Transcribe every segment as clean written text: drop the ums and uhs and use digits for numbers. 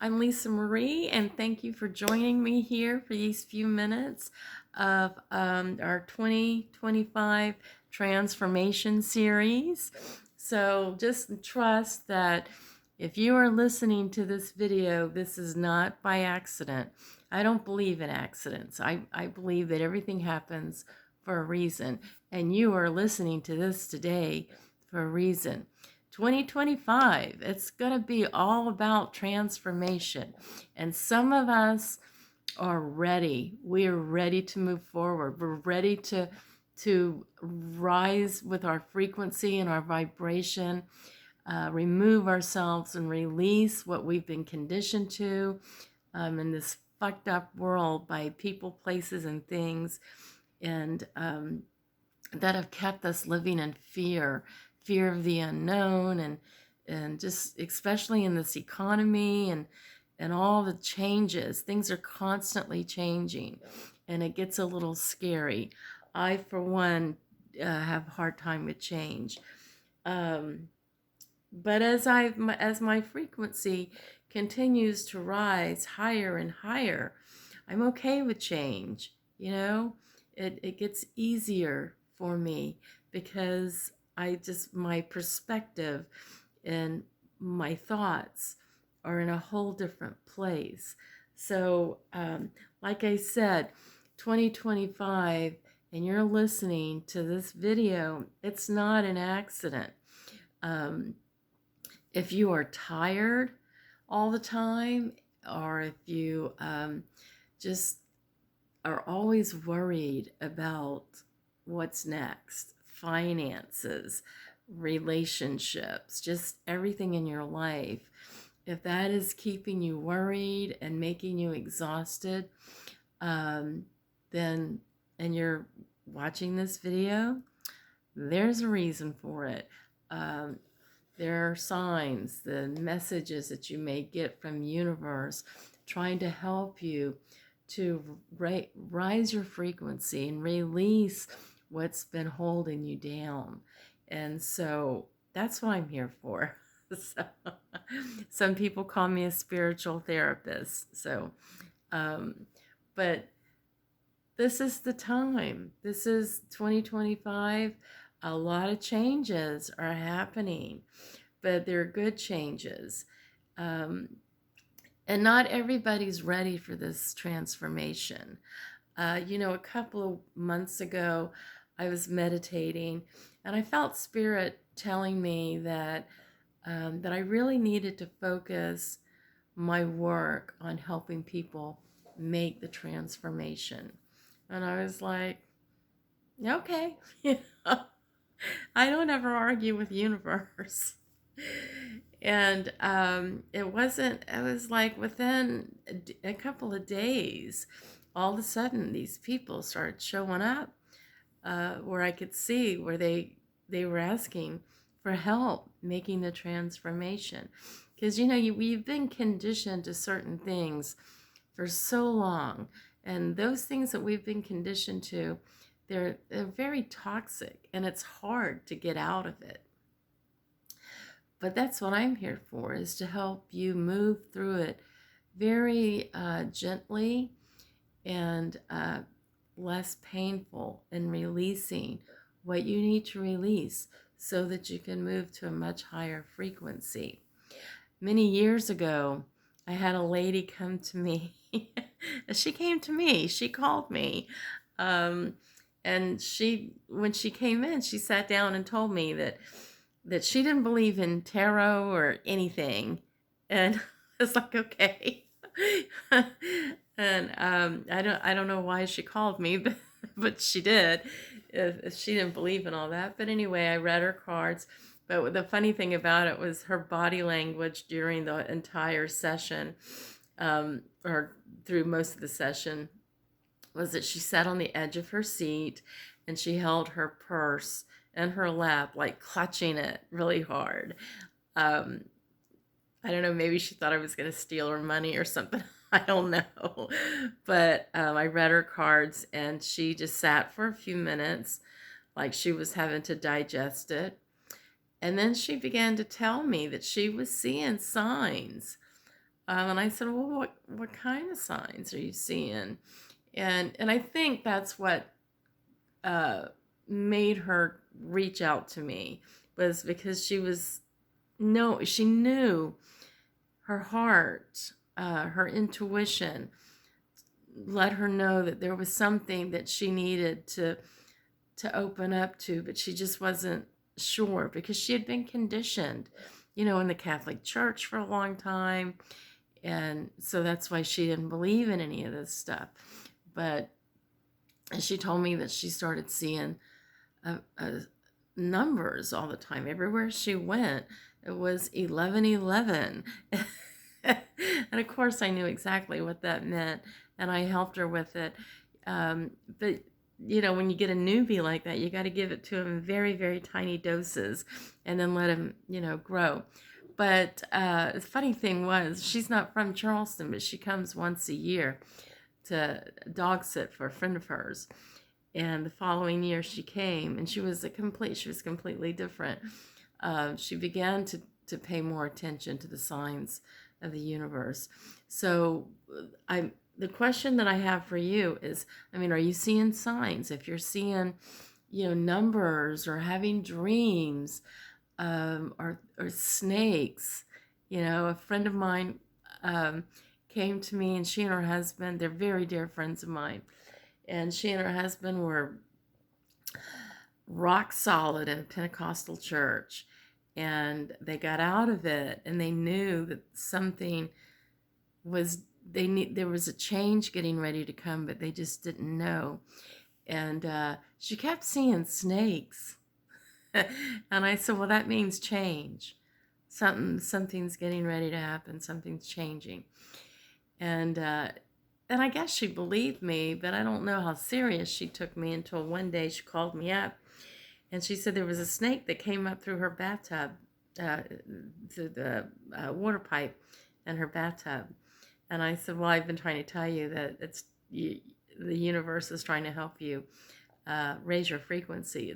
I'm Lisa Marie, and thank you for joining me here for these few minutes of our 2025 transformation series. So just trust that if you are listening to this video, this is not by accident. I don't believe in accidents. I believe that everything happens for a reason, and you are listening to this today for a reason. 2025, it's going to be all about transformation. And some of us are ready. We are ready to move forward. We're ready to rise with our frequency and our vibration, remove ourselves and release what we've been conditioned to in this fucked up world by people, places, and things, and that have kept us living in fear of the unknown, and just especially in this economy and all the changes. Things are constantly changing, and it gets a little scary. I, for one, have a hard time with change. But as my frequency continues to rise higher and higher, I'm okay with change. You know, it gets easier for me because my perspective and my thoughts are in a whole different place. So, like I said, 2025, and you're listening to this video, it's not an accident. If you are tired all the time, or if you just are always worried about what's next, finances, relationships, just everything in your life, if that is keeping you worried and making you exhausted, then, and you're watching this video, there's a reason for it. There are signs, the messages that you may get from the universe trying to help you to rise your frequency and release what's been holding you down. And so that's what I'm here for. So, some people call me a spiritual therapist. So, but this is the time. This is 2025. A lot of changes are happening, but they're good changes. And not everybody's ready for this transformation. A couple of months ago, I was meditating, and I felt Spirit telling me that I really needed to focus my work on helping people make the transformation. And I was like, okay, I don't ever argue with the universe. And it was like within a couple of days, all of a sudden these people started showing up where I could see where they were asking for help making the transformation. Because, we've been conditioned to certain things for so long. And those things that we've been conditioned to, they're very toxic, and it's hard to get out of it. But that's what I'm here for, is to help you move through it very gently and less painful, and releasing what you need to release so that you can move to a much higher frequency. Many years ago, I had a lady come to me. She came to me. She called me. And when she came in, she sat down and told me that she didn't believe in tarot or anything. And I was like, okay. And I don't know why she called me, but she did. If she didn't believe in all that. But anyway, I read her cards. But the funny thing about it was her body language during the entire session, or through most of the session, was that she sat on the edge of her seat and she held her purse in her lap, like clutching it really hard. I don't know, maybe she thought I was going to steal her money or something. I don't know. But I read her cards, and she just sat for a few minutes like she was having to digest it. And then she began to tell me that she was seeing signs And I said, well, what kind of signs are you seeing? And I think that's what uh, made her reach out to me, was because she knew her heart, her intuition let her know that there was something that she needed to open up to, but she just wasn't sure because she had been conditioned, in the Catholic Church for a long time. And so that's why she didn't believe in any of this stuff. But she told me that she started seeing numbers all the time. Everywhere she went, it was 1111. And of course, I knew exactly what that meant, and I helped her with it. But when you get a newbie like that, you got to give it to him in very, very tiny doses, and then let him, grow. But the funny thing was, she's not from Charleston, but she comes once a year to dog sit for a friend of hers. And the following year she came, and she was completely different. She began to pay more attention to the signs of the universe. So the question that I have for you is, are you seeing signs? If you're seeing, numbers, or having dreams, or snakes, a friend of mine came to me, and she and her husband, they're very dear friends of mine, and she and her husband were rock solid in a Pentecostal church, and they got out of it, and they knew that something was there was a change getting ready to come, but they just didn't know. And she kept seeing snakes. And I said, well, that means change. Something's getting ready to happen. Something's changing. And I guess she believed me, but I don't know how serious she took me until one day she called me up, and she said there was a snake that came up through her bathtub, through the water pipe in her bathtub. And I said, well, I've been trying to tell you that the universe is trying to help you raise your frequency.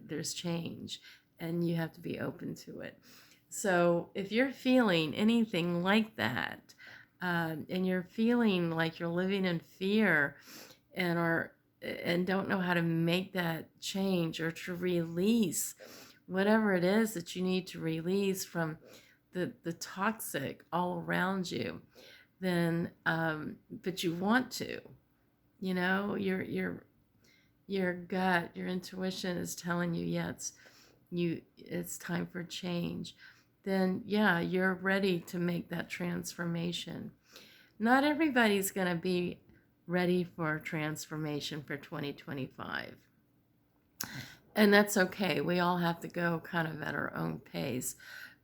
There's change, and you have to be open to it. So if you're feeling anything like that, and you're feeling like you're living in fear, and don't know how to make that change, or to release whatever it is that you need to release from the toxic all around you, then but you want to, your gut, your intuition is telling you, yes, it's time for change, then yeah, you're ready to make that transformation. Not everybody's going to be ready for transformation for 2025. And that's okay. We all have to go kind of at our own pace.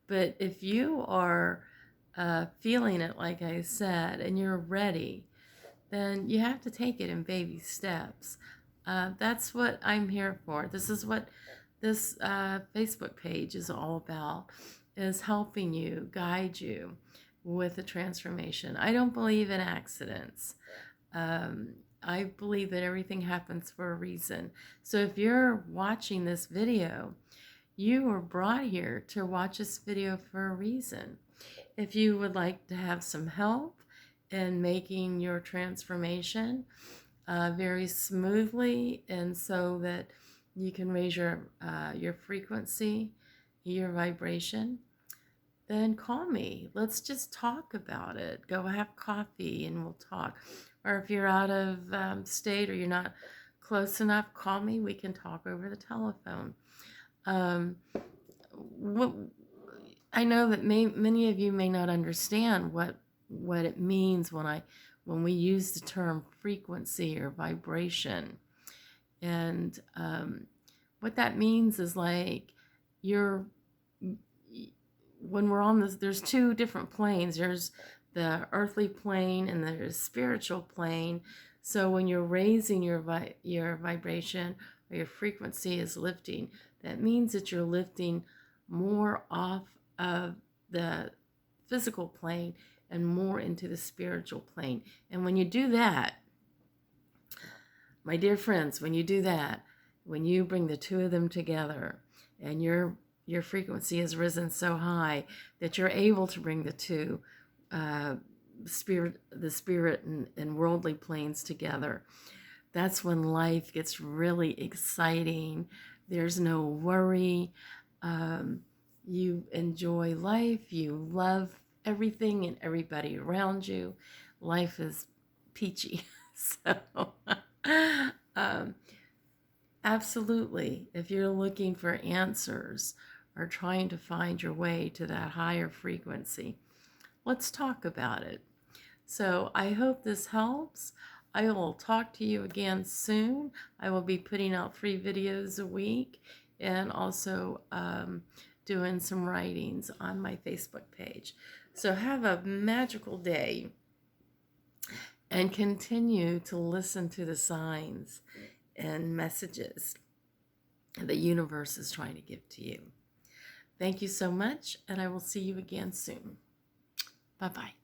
But if you are feeling it, like I said, and you're ready, then you have to take it in baby steps. That's what I'm here for. This is what this Facebook page is all about, is helping you, guide you with the transformation. I don't believe in accidents. I believe that everything happens for a reason. So if you're watching this video, you were brought here to watch this video for a reason. If you would like to have some help in making your transformation very smoothly, and so that you can raise your frequency, your vibration, then call me. Let's just talk about it. Go have coffee and we'll talk. Or if you're out of state, or you're not close enough, call me. We can talk over the telephone. I know that many of you may not understand what it means when we use the term frequency or vibration. And what that means is, like, when we're on this, there's two different planes. There's the earthly plane and there's spiritual plane. So when you're raising your vibration, or your frequency is lifting, that means that you're lifting more off of the physical plane and more into the spiritual plane. And when you do that, my dear friends, when you bring the two of them together, and your frequency has risen so high that you're able to bring the two the spirit and worldly planes together. That's when life gets really exciting. There's no worry. Um, you enjoy life. You love everything and everybody around you. Life is peachy. So, um, absolutely, if you're looking for answers or trying to find your way to that higher frequency, let's talk about it. So I hope this helps. I will talk to you again soon. I will be putting out 3 videos a week and also doing some writings on my Facebook page. So have a magical day and continue to listen to the signs and messages the universe is trying to give to you. Thank you so much, and I will see you again soon. Bye-bye.